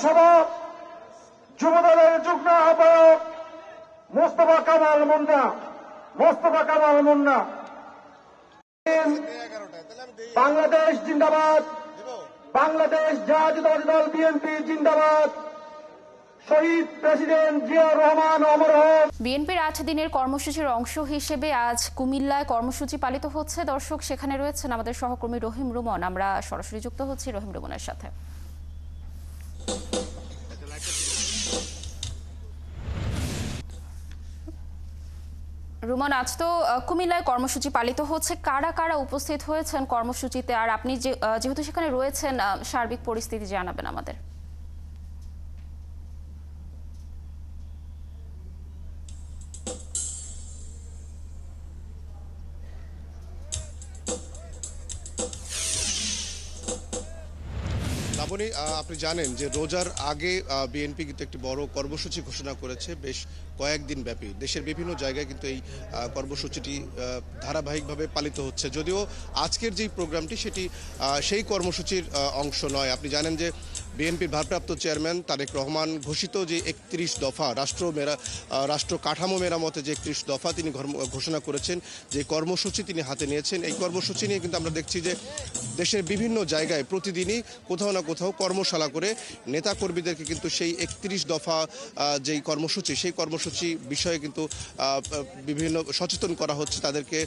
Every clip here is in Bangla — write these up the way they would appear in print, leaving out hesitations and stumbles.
সভা যুবদলের যুগ্ম আহ্বায়ক মোস্তফা কামাল মুন্না। বাংলাদেশ জিন্দাবাদ, বাংলাদেশ জাতীয়তাবাদী দল বিএনপি জিন্দাবাদ, শহীদ প্রেসিডেন্ট জিয়াউর রহমান অমর হোক। বিএনপির 8 দিনের কর্মসূচির অংশ হিসেবে আজ কুমিল্লায় কর্মসূচি পালিত হচ্ছে। দর্শক, সেখানে রয়েছেন আমাদের সহকর্মী রহিম রুমন। আমরা সরাসরি যুক্ত হচ্ছি রহিম রুমনের সাথে। রুমন, আজ তো কুমিল্লায় কর্মসূচি পালিত হচ্ছে, কারা কারা উপস্থিত হয়েছেন কর্মসূচিতে, আর আপনি যেহেতু সেখানে রয়েছেন সার্বিক পরিস্থিতি জানাবেন আমাদের। লাবণী, আপনি জানেন যে রোজার আগে বিএনপি কিন্তু একটি বড় কর্মসূচি ঘোষণা করেছে বেশ কয়েকদিন ব্যাপী। দেশের বিভিন্ন জায়গায় কিন্তু এই কর্মসূচিটি ধারাবাহিকভাবে পালিত হচ্ছে, যদিও আজকের যেই প্রোগ্রামটি সেটি সেই কর্মসূচির অংশ নয়। আপনি জানেন যে বিএনপির ভারপ্রাপ্ত চেয়ারম্যান তারেক রহমান ঘোষিত যে 31 দফা রাষ্ট্র কাঠামো মেরামতে যে 31 দফা তিনি ঘোষণা করেছেন, যে কর্মসূচি তিনি হাতে নিয়েছেন, এই কর্মসূচি নিয়ে কিন্তু আমরা দেখছি যে দেশের বিভিন্ন জায়গায় প্রতিদিনই কোথাও না কোথাও কর্মশালা করে নেতাকর্মীদেরকে কিন্তু সেই 31 দফা যেই কর্মসূচি, সেই কর্মসূচি বিষয়ে কিন্তু বিভিন্ন সচেতন করা হচ্ছে, তাদেরকে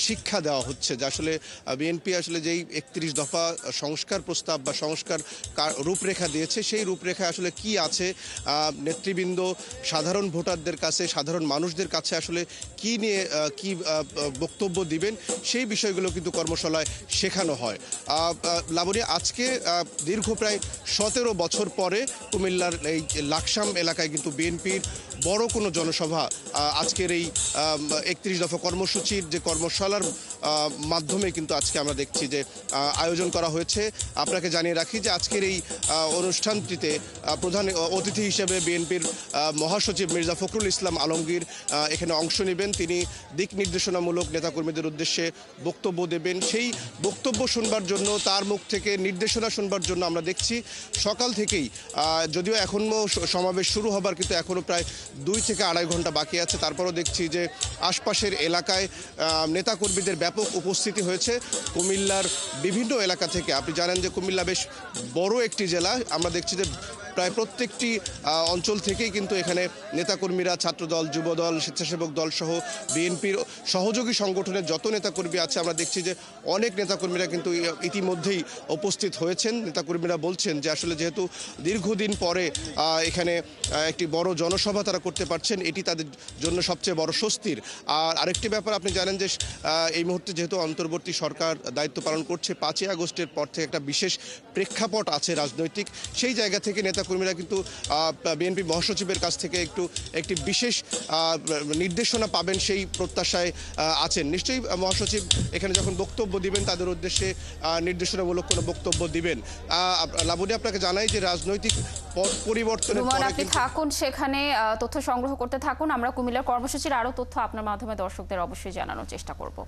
শিক্ষা দেওয়া হচ্ছে যে আসলে বিএনপি আসলে যেই 31 দফা সংস্কার প্রস্তাব বা সংস্কার রূপরেখা দিয়েছে, সেই রূপরেখায় আসলে কি আছে, নেতৃবৃন্দ সাধারণ ভোটারদের কাছে, সাধারণ মানুষদের কাছে আসলে কি নিয়ে কি বক্তব্য দিবেন, সেই বিষয়গুলো কিন্তু কর্মশালায় শেখানো হয়। লাবণী, আজকে দীর্ঘ প্রায় 17 বছর পরে কুমিল্লার এই লাকসাম এলাকায় কিন্তু বিএনপির বড় কোনো জনসভা আজকের এই 31 দফা কর্মসূচির যে কর্মশালার মাধ্যমে কিন্তু আজকে আমরা দেখছি যে আয়োজন করা হয়েছে। আপনাকে জানিয়ে রাখি যে আজকের এই অনুষ্ঠানটিতে প্রধান অতিথি হিসেবে বিএনপির মহাসচিব মির্জা ফখরুল ইসলাম আলমগীর এখানে অংশ নেবেন। তিনি দিক নির্দেশনামূলক নেতাকর্মীদের উদ্দেশ্যে বক্তব্য দেবেন। সেই বক্তব্য শুনবার জন্য, তার মুখ থেকে নির্দেশনা শুনবার জন্য আমরা দেখছি সকাল থেকেই, যদিও এখনও সমাবেশ শুরু হবার কিন্তু এখনও প্রায় 2 থেকে আড়াই ঘন্টা বাকি আছে, তারপরও দেখছি যে আশপাশের এলাকায় নেতাকর্মীদের ব্যাপক উপস্থিতি হয়েছে। কুমিল্লার বিভিন্ন এলাকা থেকে, আপনি জানেন যে কুমিল্লা বেশ বড় একটি জেলা, আমরা দেখছি যে প্রায় প্রত্যেকটি অঞ্চল থেকেই কিন্তু এখানে নেতাকর্মীরা, ছাত্রদল, যুবদল, স্বেচ্ছাসেবক দল সহ বিএনপির সহযোগী সংগঠনের যত নেতাকর্মী আছে, আমরা দেখছি যে অনেক নেতাকর্মীরা কিন্তু ইতিমধ্যেই উপস্থিত হয়েছেন। নেতাকর্মীরা বলছেন যে আসলে যেহেতু দীর্ঘদিন পরে এখানে একটি বড় জনসভা তারা করতে পারছেন, এটি তাদের জন্য সবচেয়ে বড় স্বস্তির। আর আরেকটি ব্যাপার, আপনি জানেন যে এই মুহূর্তে যেহেতু অন্তর্বর্তী সরকার দায়িত্ব পালন করছে, 5ই আগস্টের পর থেকে একটা বিশেষ প্রেক্ষাপট আছে রাজনৈতিক, সেই জায়গা থেকে নেতাকর্মীরা কিন্তু বিএনপি মহাসচিবের কাছ থেকে একটি বিশেষ নির্দেশনা পাবেন সেই প্রত্যাশায় আছেন। নিশ্চয়ই মহাসচিব এখানে যখন বক্তব্য দিবেন তাদের উদ্দেশ্যে নির্দেশনামূলক কোনো বক্তব্য দিবেন। লাবণী, আপনাকে জানাই যে রাজনৈতিক পট পরিবর্তনের পরে আপনি থাকুন সেখানে, তথ্য সংগ্রহ করতে থাকুন। আমরা কুমিল্লার কর্মসূচির আরও তথ্য আপনার মাধ্যমে দর্শকদের অবশ্যই জানানোর চেষ্টা করব।